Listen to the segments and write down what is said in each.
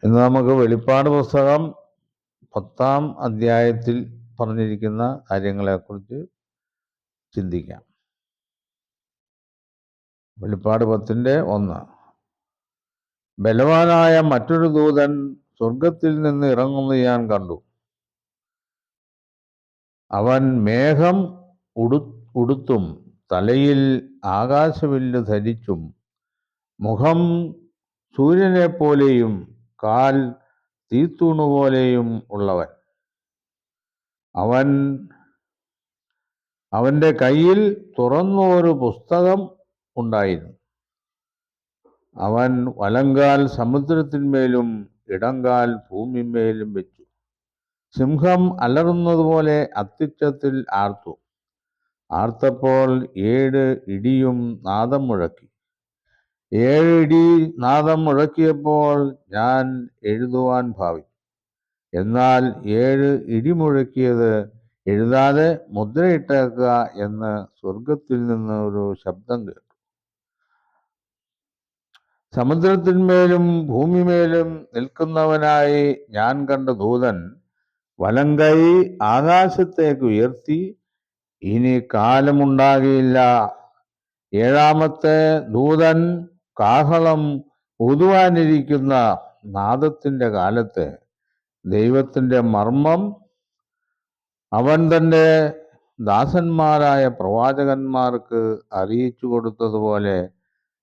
ഇന്ന് നമുക്ക് വെളിപ്പാട് പുസ്തകം 10-ാം അധ്യായത്തിൽ പറഞ്ഞിരിക്കുന്ന കാര്യങ്ങളെക്കുറിച്ച് ചിന്തിക്കാം. വെളിപ്പാട് 10:1. ബലവാനായ മറ്റൊരു ദൂതൻ സ്വർഗത്തിൽ നിന്ന് ഇറങ്ങുന്നത് ഞാൻ കണ്ടു. അവൻ മേഘം ഉടുത്തും തലയിൽ ആകാശവില്ല് ധരിച്ചും മുഖം സൂര്യനെ പോലെയും കാൽ തീത്തൂണുപോലെയും ഉള്ളവൻ. അവന്റെ കയ്യിൽ തുറന്നൊരു പുസ്തകം ഉണ്ടായിരുന്നു. അവൻ വലങ്കാൽ സമുദ്രത്തിന്മേലും ഇടങ്കാൽ ഭൂമിമേലും വെച്ചു. സിംഹം അലറുന്നതുപോലെ അത്യുച്ചത്തിൽ ആർത്തപ്പോൾ 7 ഇടിയും നാദം മുഴക്കി. 7 ഇടി നാദം മുഴക്കിയപ്പോൾ ഞാൻ എഴുതുവാൻ ഭാവിച്ചു. എന്നാൽ 7 ഇടി മുഴക്കിയത് എഴുതാതെ മുദ്രയിട്ടേക്കുക എന്ന് സ്വർഗത്തിൽ നിന്ന് ഒരു ശബ്ദം കേട്ടു. സമുദ്രത്തിന്മേലും ഭൂമിമേലും നിൽക്കുന്നവനായി ഞാൻ കണ്ട ദൂതൻ വലങ്കൈ ആകാശത്തേക്ക് ഉയർത്തി, ഇനി കാലമുണ്ടാകില്ല. 7-ാമത്തെ ദൂതൻ കാഹളം ഊതുവാനിരിക്കുന്ന നാദത്തിന്റെ കാലത്ത് ദൈവത്തിന്റെ മർമ്മം അവൻ തന്റെ ദാസന്മാരായ പ്രവാചകന്മാർക്ക് അറിയിച്ചു കൊടുത്തതുപോലെ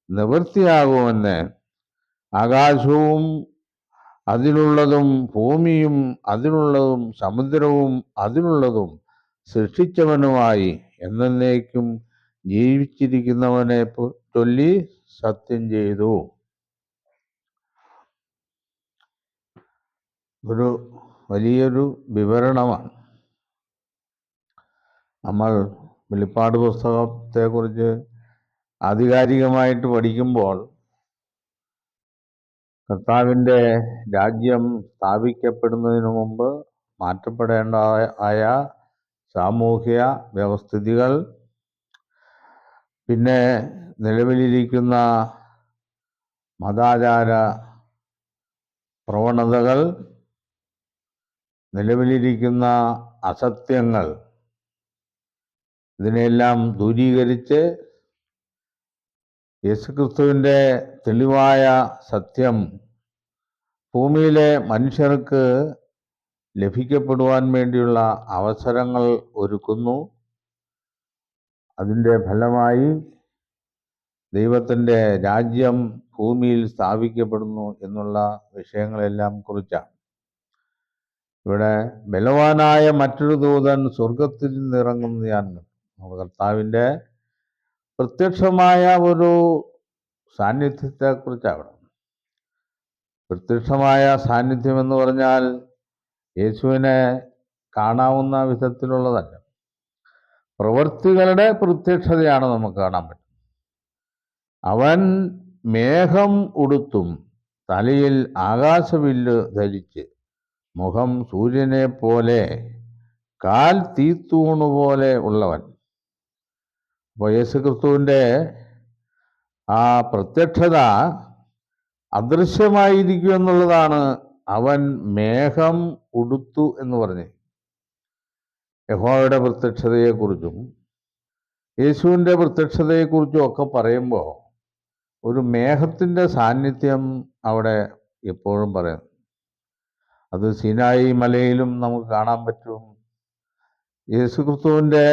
നിവൃത്തിയാകുമെന്ന് ആകാശവും അതിലുള്ളതും ഭൂമിയും അതിലുള്ളതും സമുദ്രവും അതിലുള്ളതും സൃഷ്ടിച്ചവനുമായി എന്നേക്കും ജീവിച്ചിരിക്കുന്നവനെ ചൊല്ലി സത്യം ചെയ്തു. ഒരു വലിയൊരു വിവരണമാണ്. നമ്മൾ വെളിപ്പാട് പുസ്തകത്തെക്കുറിച്ച് ആധികാരികമായിട്ട് പഠിക്കുമ്പോൾ കർത്താവിൻ്റെ രാജ്യം സ്ഥാപിക്കപ്പെടുന്നതിന് മുമ്പ് മാറ്റപ്പെടേണ്ടതായ സാമൂഹ്യ വ്യവസ്ഥിതികൾ, പിന്നെ നിലവിലിരിക്കുന്ന മതാചാര പ്രവണതകൾ, നിലവിലിരിക്കുന്ന അസത്യങ്ങൾ, ഇതിനെല്ലാം ദൂരീകരിച്ച് യേശുക്രിസ്തുവിൻ്റെ തെളിവായ സത്യം ഭൂമിയിലെ മനുഷ്യർക്ക് ലഭിക്കപ്പെടുവാൻ വേണ്ടിയുള്ള അവസരങ്ങൾ ഒരുക്കുന്നു. അതിൻ്റെ ഫലമായി ദൈവത്തിൻ്റെ രാജ്യം ഭൂമിയിൽ സ്ഥാപിക്കപ്പെടുന്നു എന്നുള്ള വിഷയങ്ങളെല്ലാം കുറിച്ചാണ്. ഇവിടെ ബലവാനായ മറ്റൊരു ദൂതൻ സ്വർഗത്തിൽ നിന്നിറങ്ങുന്നത് ഞാൻ കണ്ടു. കർത്താവിൻ്റെ പ്രത്യക്ഷമായ ഒരു സാന്നിധ്യത്തെക്കുറിച്ചാണ്. പ്രത്യക്ഷമായ സാന്നിധ്യം എന്ന് പറഞ്ഞാൽ യേശുവിനെ കാണാവുന്ന വിധത്തിലുള്ളതല്ല. പ്രവൃത്തികളുടെ പ്രത്യക്ഷതയാണ് നമുക്ക് കാണാൻ പറ്റുന്നത്. അവൻ മേഘം ഉടുത്തും തലയിൽ ആകാശവില്ല് ധരിച്ച് മുഖം സൂര്യനെ പോലെ കാൽ തീത്തൂണുപോലെ ഉള്ളവൻ. അപ്പോൾ യേശുക്രിസ്തുവിൻ്റെ ആ പ്രത്യക്ഷത അദൃശ്യമായിരിക്കും എന്നുള്ളതാണ്. അവൻ മേഘം ഉടുത്തു എന്ന് പറഞ്ഞ് യഹോവയുടെ പ്രത്യക്ഷതയെക്കുറിച്ചും യേശുവിൻ്റെ പ്രത്യക്ഷതയെക്കുറിച്ചും ഒക്കെ പറയുമ്പോൾ ഒരു മേഘത്തിൻ്റെ സാന്നിധ്യം അവിടെ എപ്പോഴും പറയുന്നു. അത് സിനായി മലയിലും നമുക്ക് കാണാൻ പറ്റും. യേശുക്രിസ്തുവിൻ്റെ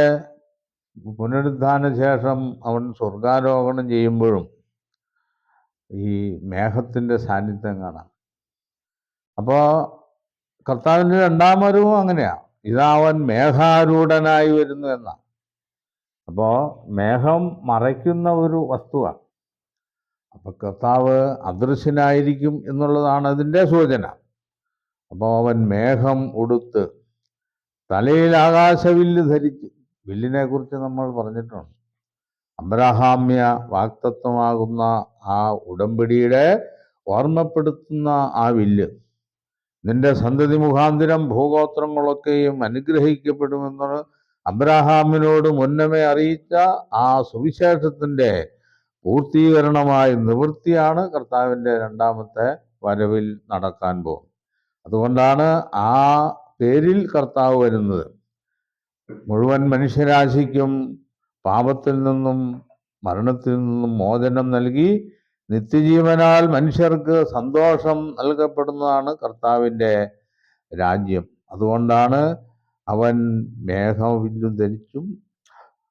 പുനരുദ്ധാന ശേഷം അവൻ സ്വർഗാരോഹണം ചെയ്യുമ്പോഴും ഈ മേഘത്തിൻ്റെ സാന്നിധ്യം കാണാം. അപ്പോൾ കർത്താവിൻ്റെ 2-ാം വരവും അങ്ങനെയാണ്. ഇതാ അവൻ മേഘാരൂഢനായി വരുന്നു എന്നാണ്. അപ്പോൾ മേഘം മറയ്ക്കുന്ന ഒരു വസ്തുവാണ്. അപ്പോൾ കർത്താവ് അദൃശ്യനായിരിക്കും എന്നുള്ളതാണ് അതിൻ്റെ സൂചന. അപ്പോൾ അവൻ മേഘം ഉടുത്ത് തലയിൽ ആകാശവില്ല് ധരിച്ച്, വില്ലിനെ കുറിച്ച് നമ്മൾ പറഞ്ഞിട്ടുണ്ട്. അബ്രഹാമ്യ വാഗ്ദത്തമാകുന്ന ആ ഉടമ്പടിയുടെ ഓർമ്മപ്പെടുത്തുന്ന ആ വില്ല്, നിന്റെ സന്തതി മുഖാന്തരം ഭൂഗോത്രങ്ങളൊക്കെയും അനുഗ്രഹിക്കപ്പെടുമെന്ന് അബ്രഹാമിനോട് മുന്നമേ അറിയിച്ച ആ സുവിശേഷത്തിൻ്റെ പൂർത്തീകരണമായ നിവൃത്തിയാണ് കർത്താവിൻ്റെ 2-ാമത്തെ വരവിൽ നടക്കാൻ പോകും. അതുകൊണ്ടാണ് ആ പേരിൽ കർത്താവ് വരുന്നത്. മുഴുവൻ മനുഷ്യരാശിക്കും പാപത്തിൽ നിന്നും മരണത്തിൽ നിന്നും മോചനം നൽകി നിത്യജീവനാൽ മനുഷ്യർക്ക് സന്തോഷം നൽകപ്പെടുന്നതാണ് കർത്താവിൻ്റെ രാജ്യം. അതുകൊണ്ടാണ് അവൻ മേഘവില്ലും ധരിച്ചും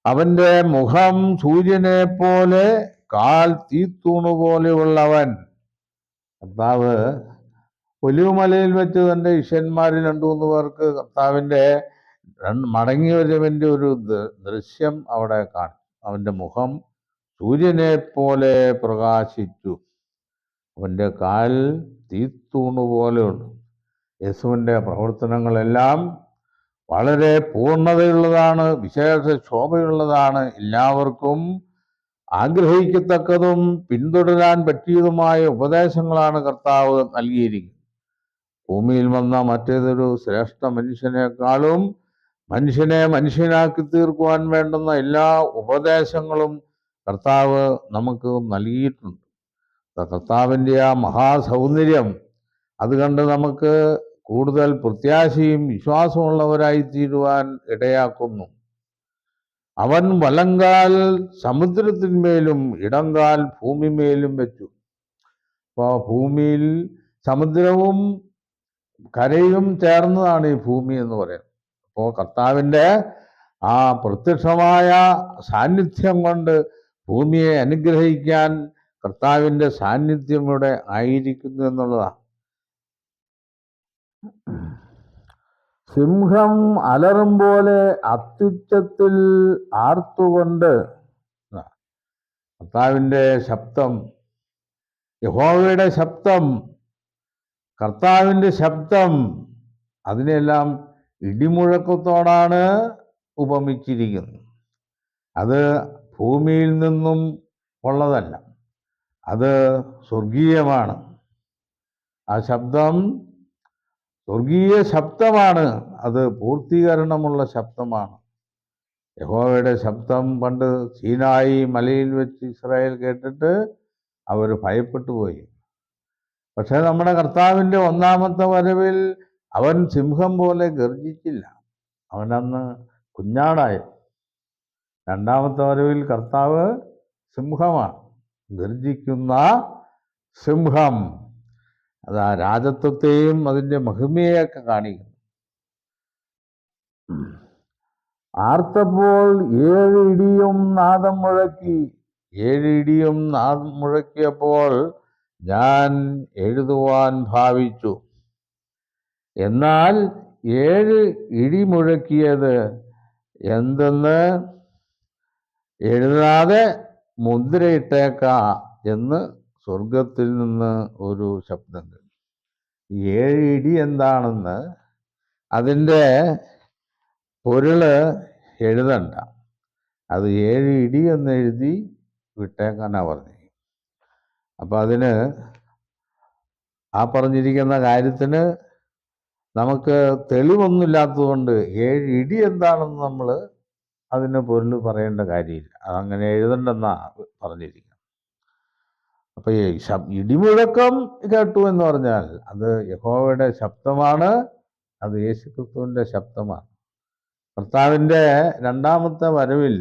അവൻ്റെ മുഖം സൂര്യനെ പോലെ കാൽ തീത്തൂണു പോലെയുള്ളവൻ. കർത്താവ് ഒലിവുമലയിൽ വെച്ച് തൻ്റെ ശിഷ്യന്മാരിൽ 2-3 പേർക്ക് കർത്താവിൻ്റെ മടങ്ങി വരവിൻ്റെ ഒരു ദൃശ്യം അവിടെ കാണും. അവൻ്റെ മുഖം സൂര്യനെ പോലെ പ്രകാശിച്ചു, അവൻ്റെ കാൽ തീത്തൂണു പോലെയുണ്ട്. യേശുവിൻ്റെ പ്രവർത്തനങ്ങളെല്ലാം വളരെ പൂർണ്ണതയുള്ളതാണ്, വിശേഷ ശോഭയുള്ളതാണ്, എല്ലാവർക്കും ആഗ്രഹിക്കത്തക്കതും പിന്തുടരാൻ പറ്റിയതുമായ ഉപദേശങ്ങളാണ് കർത്താവ് നൽകിയിരിക്കുന്നത്. ഭൂമിയിൽ വന്ന മറ്റേതൊരു ശ്രേഷ്ഠ മനുഷ്യനേക്കാളും മനുഷ്യനെ മനുഷ്യനാക്കി തീർക്കുവാൻ വേണ്ടുന്ന എല്ലാ ഉപദേശങ്ങളും കർത്താവ് നമുക്ക് നൽകിയിട്ടുണ്ട്. കർത്താവിൻ്റെ ആ മഹാസൗന്ദര്യം അത് കണ്ട് നമുക്ക് കൂടുതൽ പ്രത്യാശയും വിശ്വാസമുള്ളവരായി തീരുവാൻ ഇടയാക്കുന്നു. അവൻ വലങ്കാൽ സമുദ്രത്തിന്മേലും ഇടങ്കാൽ ഭൂമിമേലും വെച്ചു. അപ്പോൾ ഭൂമിയിൽ സമുദ്രവും കരയും ചേർന്നതാണ് ഈ ഭൂമി എന്ന് പറയുന്നത്. അപ്പോൾ കർത്താവിൻ്റെ ആ പ്രത്യക്ഷമായ സാന്നിധ്യം കൊണ്ട് ഭൂമിയെ അനുഗ്രഹിക്കാൻ കർത്താവിൻ്റെ സാന്നിധ്യം ഇവിടെ ആയിരിക്കുന്നു എന്നുള്ളതാണ്. സിംഹം അലറും പോലെ അത്യുച്ചത്തിൽ ആർത്തുകൊണ്ട്, കർത്താവിൻ്റെ ശബ്ദം, യഹോവയുടെ ശബ്ദം, കർത്താവിൻ്റെ ശബ്ദം, അതിനെല്ലാം ഇടിമുഴക്കത്തോടാണ് ഉപമിച്ചിരിക്കുന്നത്. അത് ഭൂമിയിൽ നിന്നും ഉള്ളതല്ല, അത് സ്വർഗീയമാണ്. ആ ശബ്ദം സ്വർഗീയ ശബ്ദമാണ്, അത് പൂർത്തീകരണമുള്ള ശബ്ദമാണ്. യഹോവയുടെ ശബ്ദം പണ്ട് സീനായി മലയിൽ വെച്ച് ഇസ്രായേൽ കേട്ടിട്ട് അവർ ഭയപ്പെട്ടു പോയി. പക്ഷേ നമ്മുടെ കർത്താവിൻ്റെ 1-ാമത്തെ വരവിൽ അവൻ സിംഹം പോലെ ഗർജിച്ചില്ല, അവനന്ന് കുഞ്ഞാടായി. 2-ാമത്തെ വരവിൽ കർത്താവ് സിംഹമാണ്, ഗർജിക്കുന്ന സിംഹം. അത് ആ രാജത്വത്തെയും അതിൻ്റെ മഹിമയെയൊക്കെ കാണിക്കുന്നു. ആർത്തപ്പോൾ 7 ഇടിയും നാദം മുഴക്കി. 7 ഇടിയും നാദം മുഴക്കിയപ്പോൾ ഞാൻ എഴുതുവാൻ ഭാവിച്ചു. എന്നാൽ 7 ഇടി മുഴക്കിയത് എന്തെന്ന് എഴുതാതെ മുദ്രയിട്ടേക്ക എന്ന് സ്വർഗത്തിൽ നിന്ന് ഒരു ശബ്ദം. 7 ഇടി എന്താണെന്ന് അതിൻ്റെ പൊരുള് എഴുതണ്ട, അത് 7 ഇടി എന്ന് എഴുതി വിട്ടേക്കാനാണ് പറഞ്ഞത്. അപ്പം അതിന് ആ പറഞ്ഞിരിക്കുന്ന കാര്യത്തിന് നമുക്ക് തെളിവൊന്നുമില്ലാത്തതുകൊണ്ട് 7 ഇടി എന്താണെന്ന് നമ്മൾ അതിന് പൊരുൾ പറയേണ്ട കാര്യമില്ല, അതങ്ങനെ എഴുതണ്ടെന്നാണ് പറഞ്ഞിരിക്കുന്നത്. അപ്പം ഈ ഇടിമുഴക്കം കേട്ടു എന്ന് പറഞ്ഞാൽ അത് യഹോവയുടെ ശബ്ദമാണ്, അത് യേശുക്രിസ്തുവിൻ്റെ ശബ്ദമാണ്. കർത്താവിൻ്റെ 2-ാമത്തെ വരവിൽ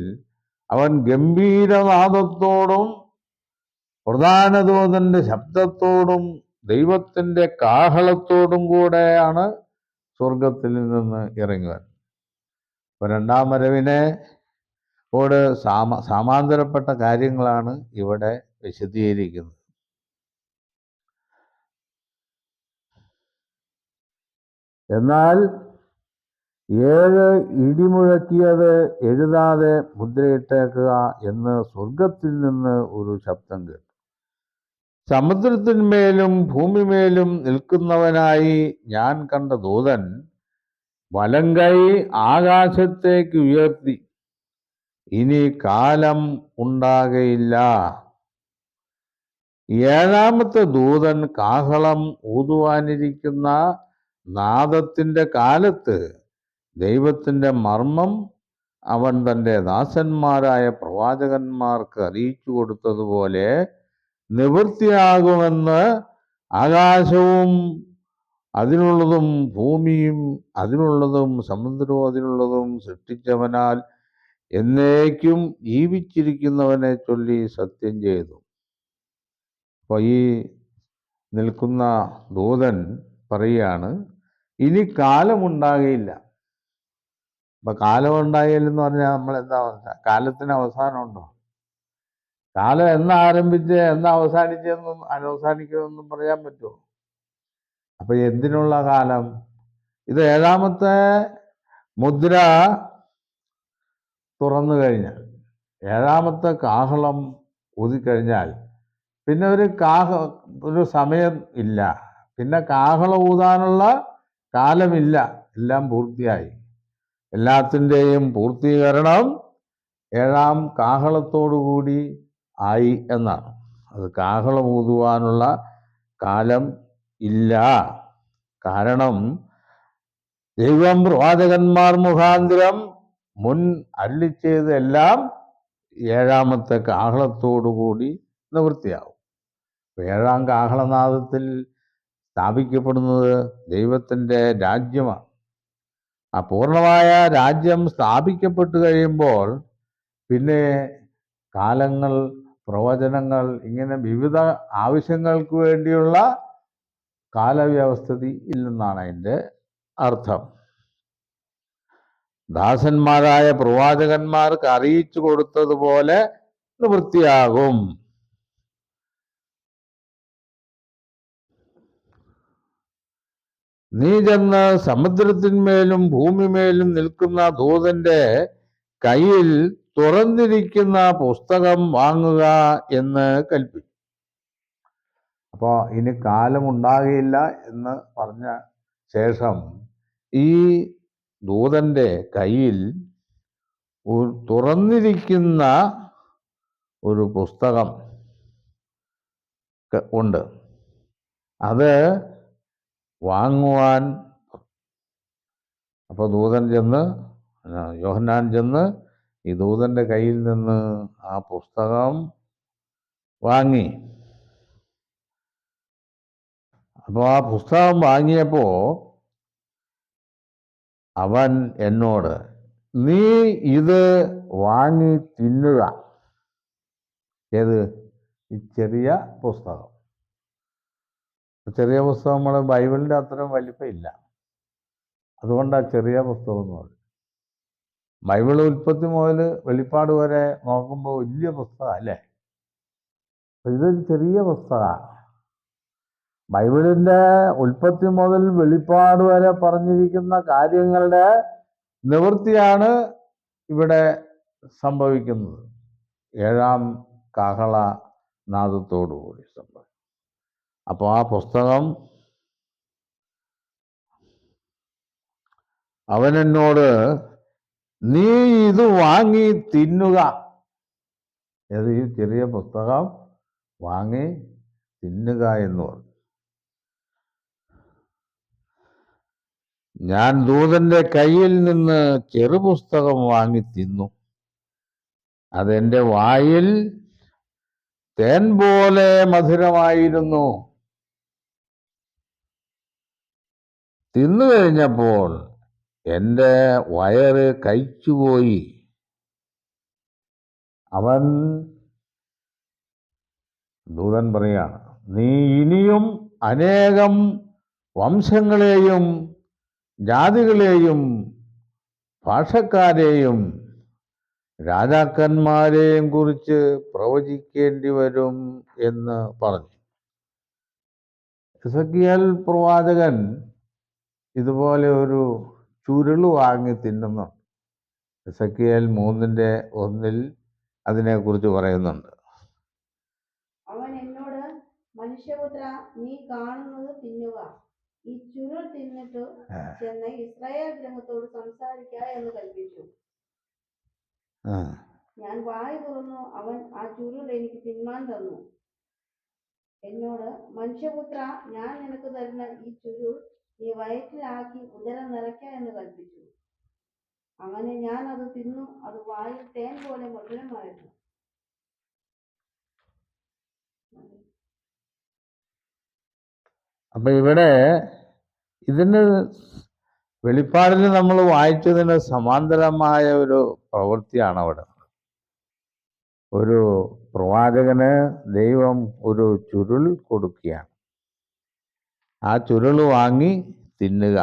അവൻ ഗംഭീരനാദത്തോടും പ്രധാന ദൂതൻ്റെ ശബ്ദത്തോടും ദൈവത്തിൻ്റെ കാഹളത്തോടും കൂടെയാണ് സ്വർഗത്തിൽ നിന്ന് ഇറങ്ങി വരുന്നത്. അപ്പോൾ 2-ാം വരവിനെ സമാന്തരപ്പെട്ട കാര്യങ്ങളാണ് ഇവിടെ വിശദീകരിക്കുന്നത്. എന്നാൽ 7 ഇടിമുഴക്കിയത് എഴുതാതെ മുദ്രയിട്ടേക്കുക എന്ന് സ്വർഗത്തിൽ നിന്ന് ഒരു ശബ്ദം കേട്ടു. സമുദ്രത്തിന്മേലും ഭൂമിമേലും നിൽക്കുന്നവനായി ഞാൻ കണ്ട ദൂതൻ വലങ്കൈ ആകാശത്തേക്ക് ഉയർത്തി, ഇനി കാലം ഉണ്ടാകയില്ല. 7-ാമത്തെ ദൂതൻ കാഹളം ഊതുവാനിരിക്കുന്ന നാദത്തിൻ്റെ കാലത്ത് ദൈവത്തിൻ്റെ മർമ്മം അവൻ തൻ്റെ ദാസന്മാരായ പ്രവാചകന്മാർക്ക് അറിയിച്ചു കൊടുത്തതുപോലെ നിവൃത്തിയാകുമെന്ന് ആകാശവും അതിനുള്ളതും ഭൂമിയും അതിനുള്ളതും സമുദ്രവും അതിനുള്ളതും സൃഷ്ടിച്ചവനാൽ എന്നേക്കും ജീവിച്ചിരിക്കുന്നവനെ ചൊല്ലി സത്യം ചെയ്തു. അപ്പോൾ ഈ നിൽക്കുന്ന ദൂതൻ പറയുകയാണ്, ഇനി കാലമുണ്ടാകയില്ല. അപ്പൊ കാലമുണ്ടാകില്ലെന്ന് പറഞ്ഞാൽ നമ്മൾ എന്താ പറഞ്ഞാൽ, കാലത്തിന് അവസാനമുണ്ടോ? കാലം എന്ന് ആരംഭിച്ച് എന്ന് അവസാനിച്ചെന്നും അവസാനിക്കുമെന്നും പറയാൻ പറ്റുമോ? അപ്പൊ എന്തിനുള്ള കാലം? ഇത് ഏഴാമത്തെ മുദ്ര തുറന്നു കഴിഞ്ഞാൽ, ഏഴാമത്തെ കാഹളം ഊതിക്കഴിഞ്ഞാൽ പിന്നെ ഒരു സമയം ഇല്ല, പിന്നെ കാഹളം ഊതാനുള്ള കാലമില്ല. എല്ലാം പൂർത്തിയായി. എല്ലാത്തിൻ്റെയും പൂർത്തീകരണം ഏഴാം കാഹളത്തോടുകൂടി ആയി എന്നാണ്. അത് കാഹളം ഊതുവാനുള്ള കാലം ഇല്ല. കാരണം ദൈവം പ്രവാചകന്മാർ മുഖാന്തരം മുൻ അരുളിച്ചെയ്തെല്ലാം ഏഴാമത്തെ കാഹളത്തോടുകൂടി നിവൃത്തിയാവും. ഏഴാം കാഹളനാദത്തിൽ സ്ഥാപിക്കപ്പെടുന്നത് ദൈവത്തിൻ്റെ രാജ്യമാണ്. ആ പൂർണ്ണമായ രാജ്യം സ്ഥാപിക്കപ്പെട്ടു കഴിയുമ്പോൾ പിന്നെ കാലങ്ങൾ, പ്രവചനങ്ങൾ, ഇങ്ങനെ വിവിധ ആവശ്യങ്ങൾക്ക് വേണ്ടിയുള്ള കാലവ്യവസ്ഥിതി ഇല്ലെന്നാണ് അതിൻ്റെ അർത്ഥം. ദാസന്മാരായ പ്രവാചകന്മാർക്ക് അറിയിച്ചു കൊടുത്തതുപോലെ നിവൃത്തിയാകും. നീ ചെന്ന് സമുദ്രത്തിന്മേലും ഭൂമിമേലും നിൽക്കുന്ന ദൂതന്റെ കയ്യിൽ തുറന്നിരിക്കുന്ന പുസ്തകം വാങ്ങുക എന്ന് കൽപ്പിച്ചു. അപ്പോൾ ഇനി കാലമുണ്ടാകില്ല എന്ന് പറഞ്ഞ ശേഷം ഈ ദൂതന്റെ കയ്യിൽ തുറന്നിരിക്കുന്ന ഒരു പുസ്തകം ഉണ്ട്. അത് വാങ്ങുവാൻ അപ്പോൾ യോഹന്നാൻ ചെന്ന് ഈ ദൂതന്റെ കയ്യിൽ നിന്ന് ആ പുസ്തകം വാങ്ങി. അപ്പോൾ ആ പുസ്തകം വാങ്ങിയപ്പോൾ അവൻ എന്നോട്, നീ ഇത് വാങ്ങി തിന്നുക. ഏത്? ഈ ചെറിയ പുസ്തകം. ചെറിയ പുസ്തകം നമ്മൾ ബൈബിളിൻ്റെ അത്രയും വലിപ്പമില്ല, അതുകൊണ്ടാണ് ചെറിയ പുസ്തകം എന്ന് പറയുന്നത്. ബൈബിൾ ഉൽപ്പത്തി മുതൽ വെളിപ്പാട് വരെ നോക്കുമ്പോൾ വലിയ പുസ്തകം അല്ലേ? ഇതൊരു ചെറിയ പുസ്തകമാണ്. ബൈബിളിൻ്റെ ഉൽപ്പത്തി മുതൽ വെളിപ്പാട് വരെ പറഞ്ഞിരിക്കുന്ന കാര്യങ്ങളുടെ നിവൃത്തിയാണ് ഇവിടെ സംഭവിക്കുന്നത്. ഏഴാം കാഹള നാദത്തോടുകൂടി സംഭവിക്കും. അപ്പോൾ ആ പുസ്തകം അവനെന്നോട്, നീ ഇത് വാങ്ങി തിന്നുക. ഏത്? ഈ ചെറിയ പുസ്തകം വാങ്ങി തിന്നുക എന്ന് പറഞ്ഞു. ഞാൻ ദൂതന്റെ കയ്യിൽ നിന്ന് ചെറുപുസ്തകം വാങ്ങി തിന്നു. അതെന്റെ വായിൽ തേൻ പോലെ മധുരമായിരുന്നു. തിന്നു കഴിഞ്ഞപ്പോൾ എൻ്റെ വയറ് കഴിച്ചുപോയി. ദൂതൻ പറയാണ്, നീ ഇനിയും അനേകം വംശങ്ങളെയും ജാതികളെയും ഭാഷക്കാരെയും രാജാക്കന്മാരെയും കുറിച്ച് പ്രവചിക്കേണ്ടി വരും എന്ന് പറഞ്ഞു. എസെക്കിയേൽ പ്രവാചകൻ ഇതുപോലെ ഒരു ചുരുള് വാങ്ങി തിന്നുന്നു. എസെക്കിയേൽ 3:1 അതിനെക്കുറിച്ച് പറയുന്നുണ്ട്. അവൻ എന്നോട്, മനുഷ്യപുത്ര, നീ കാണുന്നത് തിന്നുക, ഈ ചുരുൾ തിന്നിട്ട് ചെന്ന് ഇസ്രായേൽ ഗ്രഹത്തോട് സംസാരിക്ക എന്ന് കൽപ്പിച്ചു. ഞാൻ വായി തുറന്നു, അവൻ ആ ചുരുൾ എനിക്ക് തിന്മാൻ തന്നു. എന്നോട്, മനുഷ്യപുത്ര, ഞാൻ നിനക്ക് തരുന്ന ഈ ചുരുൾ നീ വയറ്റിലാക്കി ഉദരം നിറയ്ക്ക എന്ന് കൽപ്പിച്ചു. അങ്ങനെ ഞാൻ അത് തിന്നു. അത് വായിൽ തേൻ പോലെ മധുരമായിരുന്നു. അപ്പം ഇവിടെ ഇതിന് വെളിപ്പാടിൽ നമ്മൾ വായിച്ചതിന് സമാന്തരമായ ഒരു പ്രവൃത്തിയാണ് അവിടെ. ഒരു പ്രവാചകന് ദൈവം ഒരു ചുരുൾ കൊടുക്കുകയാണ്. ആ ചുരുൾ വാങ്ങി തിന്നുക.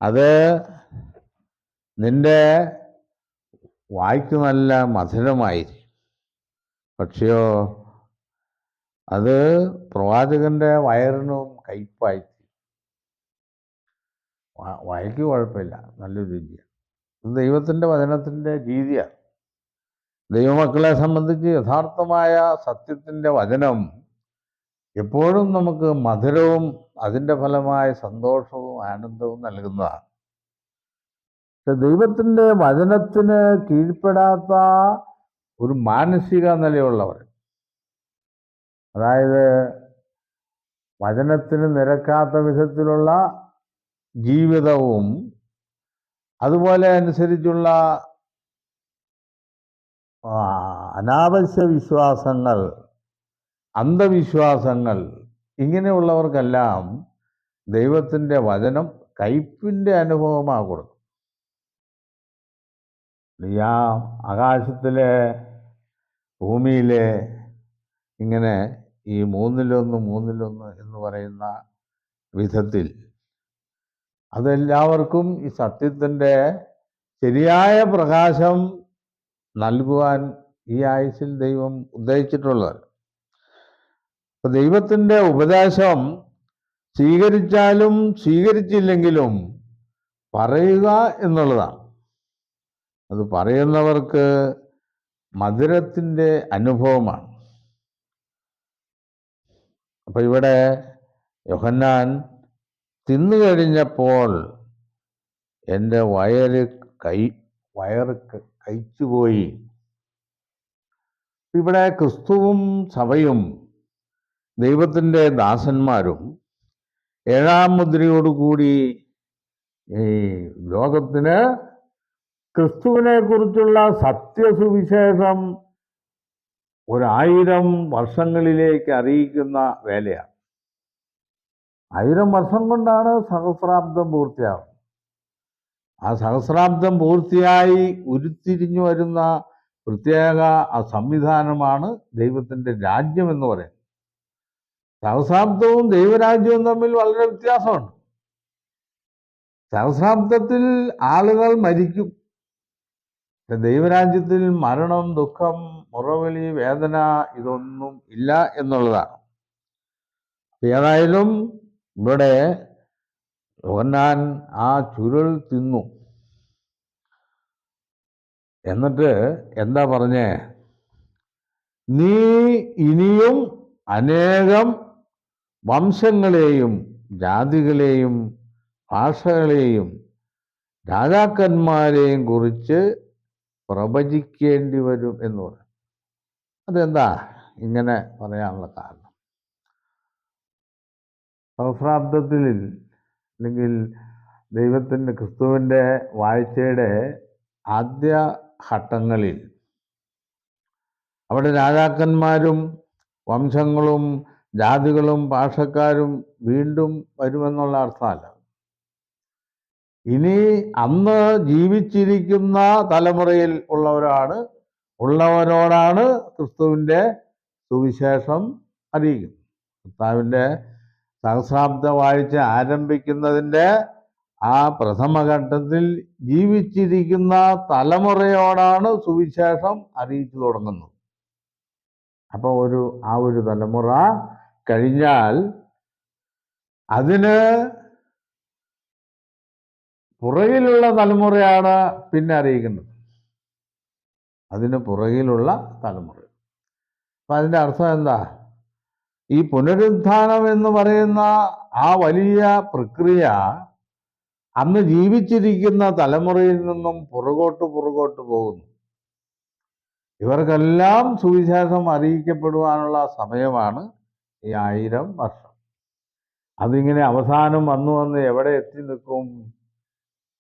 അത് നിന്റെ വായ്ക്ക് നല്ല മധുരമായിരിക്കും, പക്ഷെയോ അത് പ്രവാചകന്റെ വയറിനും കയ്പായി. വായ്ക്ക് കുഴപ്പമില്ല, നല്ലൊരു രുചിയാണ്. ഇത് ദൈവത്തിൻ്റെ വചനത്തിൻ്റെ രീതിയാണ്. ദൈവമക്കളെ സംബന്ധിച്ച് യഥാർത്ഥമായ സത്യത്തിൻ്റെ വചനം എപ്പോഴും നമുക്ക് മധുരവും അതിൻ്റെ ഫലമായ സന്തോഷവും ആനന്ദവും നൽകുന്നതാണ്. പക്ഷെ ദൈവത്തിൻ്റെ വചനത്തിന് കീഴ്പ്പെടാത്ത ഒരു മാനസിക നിലയുള്ളവർ, അതായത് വചനത്തിന് നിരക്കാത്ത വിധത്തിലുള്ള ജീവിതവും അതുപോലെ അനുസരിച്ചുള്ള അനാവശ്യ വിശ്വാസങ്ങൾ, അന്ധവിശ്വാസങ്ങൾ, ഇങ്ങനെയുള്ളവർക്കെല്ലാം ദൈവത്തിൻ്റെ വചനം കയ്പിൻ്റെ അനുഭവമാണ് കൊടുക്കും. ആ ആകാശത്തിലെ ഭൂമിയിലെ ഇങ്ങനെ ഈ മൂന്നിലൊന്ന് എന്ന് പറയുന്ന വിധത്തിൽ അതെല്ലാവർക്കും ഈ സത്യത്തിൻ്റെ ശരിയായ പ്രകാശം നൽകുവാൻ ഈ ആയുസ്സിൽ ദൈവം ഉദ്ദേശിച്ചിട്ടുള്ളത്. അപ്പം ദൈവത്തിൻ്റെ ഉപദേശം സ്വീകരിച്ചാലും സ്വീകരിച്ചില്ലെങ്കിലും പറയുക എന്നുള്ളതാണ്. അത് പറയുന്നവർക്ക് മധുരത്തിൻ്റെ അനുഭവമാണ്. അപ്പം ഇവിടെ യോഹന്നാൻ തിന്നു കഴിഞ്ഞപ്പോൾ എൻ്റെ വയറ് കഴിച്ചുപോയി. ഇവിടെ ക്രിസ്തുവും സഭയും ദൈവത്തിൻ്റെ ദാസന്മാരും ഏഴാം മുദ്രയോടുകൂടി ഈ ലോകത്തിന് ക്രിസ്തുവിനെ കുറിച്ചുള്ള സത്യസുവിശേഷം 1000 വർഷങ്ങളിലേക്ക് അറിയിക്കുന്ന വേലയാണ്. 1000 വർഷം കൊണ്ടാണ് സഹസ്രാബ്ദം പൂർത്തിയാവുന്നത്. ആ സഹസ്രാബ്ദം പൂർത്തിയായി ഉരുത്തിരിഞ്ഞു വരുന്ന പ്രത്യേക ആ സംവിധാനമാണ് ദൈവത്തിൻ്റെ രാജ്യം എന്ന് പറയുന്നത്. സഹസ്രാബ്ദവും ദൈവരാജ്യവും തമ്മിൽ വളരെ വ്യത്യാസമുണ്ട്. സഹസ്രാബ്ദത്തിൽ ആളുകൾ മരിക്കും. ദൈവരാജ്യത്തിൽ മരണം, ദുഃഖം, മുറവിളി, വേദന ഇതൊന്നും ഇല്ല എന്നുള്ളതാണ്. ഏതായാലും ഇവിടെ യോഹന്നാൻ ആ ചുരുൾ തിന്നു. എന്നിട്ട് എന്താ പറഞ്ഞേ? നീ ഇനിയും അനേകം വംശങ്ങളെയും ജാതികളെയും ഭാഷകളെയും രാജാക്കന്മാരെയും കുറിച്ച് പ്രവചിക്കേണ്ടി വരും എന്ന് പറഞ്ഞു. അതെന്താ ഇങ്ങനെ പറയാനുള്ള കാരണം? സഹസ്രാബ്ദത്തിൽ അല്ലെങ്കിൽ ദൈവത്തിൻ്റെ ക്രിസ്തുവിൻ്റെ വാഴ്ചയുടെ ആദ്യ ഘട്ടങ്ങളിൽ അവിടെ രാജാക്കന്മാരും വംശങ്ങളും ജാതികളും ഭാഷക്കാരും വീണ്ടും വരുമെന്നുള്ള അർത്ഥമല്ല. ഇനി അന്ന് ജീവിച്ചിരിക്കുന്ന തലമുറയിൽ ഉള്ളവരോടാണ് ക്രിസ്തുവിൻ്റെ സുവിശേഷം അറിയിക്കുന്നത്. കർത്താവിൻ്റെ സഹസ്രാബ്ദ വാഴ്ച ആരംഭിക്കുന്നതിൻ്റെ ആ പ്രഥമഘട്ടത്തിൽ ജീവിച്ചിരിക്കുന്ന തലമുറയോടാണ് സുവിശേഷം അറിയിച്ചു തുടങ്ങുന്നത്. അപ്പോൾ ആ ഒരു തലമുറ കഴിഞ്ഞാൽ അതിന് പുറകിലുള്ള തലമുറയാണ് പിന്നെ അറിയിക്കുന്നത്. അതിന് പുറകിലുള്ള തലമുറ. അപ്പം അതിൻ്റെ അർത്ഥം എന്താ? ഈ പുനരുത്ഥാനം എന്ന് പറയുന്ന ആ വലിയ പ്രക്രിയ അന്ന് ജീവിച്ചിരിക്കുന്ന തലമുറയിൽ നിന്നും പുറകോട്ട് പോകുന്നു. ഇവർക്കെല്ലാം സുവിശേഷം അറിയിക്കപ്പെടുവാനുള്ള സമയമാണ് ഈ 1000 വർഷം. അതിങ്ങനെ അവസാനം വന്ന് എവിടെ എത്തി നിൽക്കും?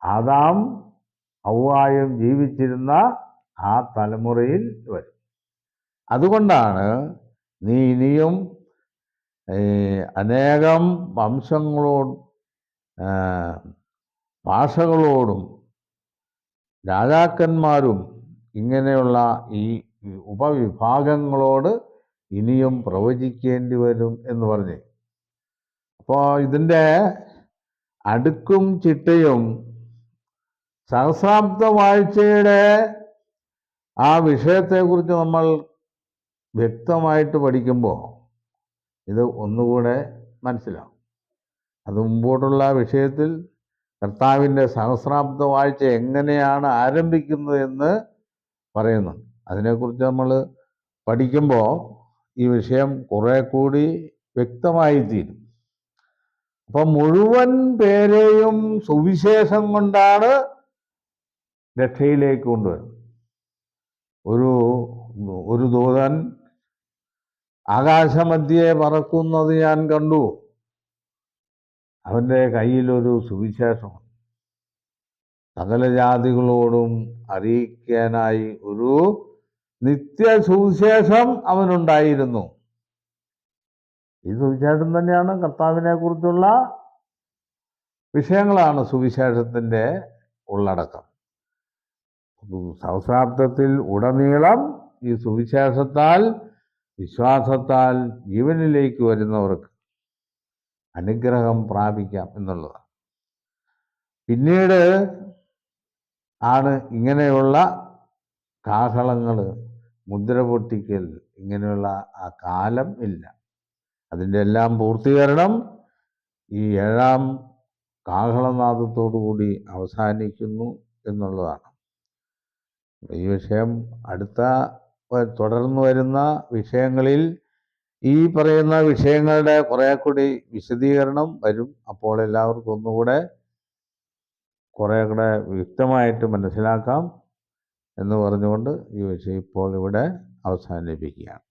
ആദാം ഹവ്വായും ജീവിച്ചിരുന്ന ആ തലമുറയിൽ വരും. അതുകൊണ്ടാണ് നീ ഇനിയും ഈ അനേകം വംശങ്ങളോടും ഭാഷകളോടും രാജാക്കന്മാരും ഇങ്ങനെയുള്ള ഈ ഉപവിഭാഗങ്ങളോട് ഇനിയും പ്രവചിക്കേണ്ടി വരും എന്ന് പറഞ്ഞ്. അപ്പോൾ ഇതിൻ്റെ അടുക്കും ചിട്ടയും സഹസ്രാബ്ദ വാഴ്ചയുടെ ആ വിഷയത്തെക്കുറിച്ച് നമ്മൾ വ്യക്തമായിട്ട് പഠിക്കുമ്പോൾ ഇത് ഒന്നുകൂടെ മനസ്സിലാവും. അത് മുമ്പോട്ടുള്ള വിഷയത്തിൽ കർത്താവിൻ്റെ സഹസ്രാബ്ദ വാഴ്ച എങ്ങനെയാണ് ആരംഭിക്കുന്നത് എന്ന് പറയുന്നുണ്ട്. അതിനെക്കുറിച്ച് നമ്മൾ പഠിക്കുമ്പോൾ ഈ വിഷയം കുറെ കൂടി വ്യക്തമായി തീരും. അപ്പം മുഴുവൻ പേരെയും സുവിശേഷം കൊണ്ടാണ് രക്ഷയിലേക്ക് കൊണ്ടുവരുന്നത്. ഒരു ദൂതൻ ആകാശമധ്യേ പറക്കുന്നത് ഞാൻ കണ്ടു. അവൻ്റെ കയ്യിലൊരു സുവിശേഷം, സകല ജാതികളോടും അറിയിക്കാനായി ഒരു നിത്യ സുവിശേഷം അവനുണ്ടായിരുന്നു. ഈ സുവിശേഷം തന്നെയാണ് കർത്താവിനെ കുറിച്ചുള്ള വിഷയങ്ങളാണ് സുവിശേഷത്തിൻ്റെ ഉള്ളടക്കം. സഹസ്രാബ്ദത്തിൽ ഉടനീളം ഈ സുവിശേഷത്താൽ വിശ്വാസത്താൽ ജീവനിലേക്ക് വരുന്നവർക്ക് അനുഗ്രഹം പ്രാപിക്കാം എന്നുള്ളതാണ്. പിന്നീട് ആണ് ഇങ്ങനെയുള്ള കാഹളങ്ങൾ, മുദ്ര പൊട്ടിക്കൽ, ഇങ്ങനെയുള്ള ആ കാലം ഇല്ല. അതിൻ്റെ എല്ലാം പൂർത്തീകരണം ഈ 7-ാം കാഹളനാദത്തോടുകൂടി അവസാനിക്കുന്നു എന്നുള്ളതാണ്. ഈ വിഷയം തുടർന്ന് വരുന്ന വിഷയങ്ങളിൽ ഈ പറയുന്ന വിഷയങ്ങളുടെ കുറെ കൂടി വിശദീകരണം വരും. അപ്പോൾ എല്ലാവർക്കും ഒന്നുകൂടെ കുറെ കൂടെ വ്യക്തമായിട്ട് മനസ്സിലാക്കാം എന്ന് പറഞ്ഞുകൊണ്ട് ഈ വിഷയം ഇപ്പോൾ ഇവിടെ അവസാനിപ്പിക്കുകയാണ്.